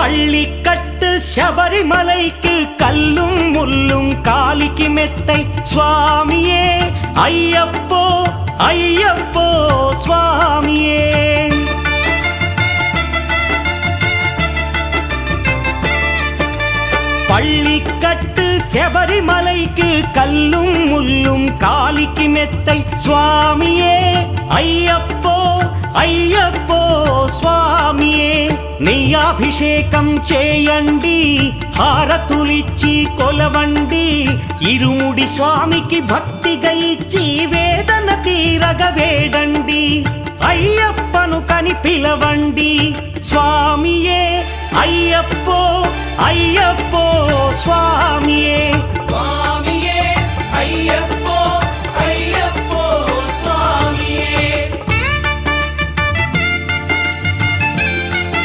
பள்ளிக்கட்டு சபரிமலைக்கு கல்லும் முள்ளும் காலிக்கு மெத்தை சுவாமியே ஐயப்போ ஐயப்போ சுவாமியே. பள்ளிக்கட்டு சபரிமலைக்கு கல்லும் முள்ளும் காலிக்கு மெத்தை சுவாமியே ஐயப்போ ஐயப்போ స్వామియే నెయ్యాభిషేకం చేయండి హారతులిచ్చి కొలవండి ఇరుముడి స్వామికి భక్తిగా ఇచ్చి వేదన తీరగ వేడండి అయ్యప్పను కని పిలవండి స్వామియే అయ్యప్పో అయ్యప్పో స్వామియే.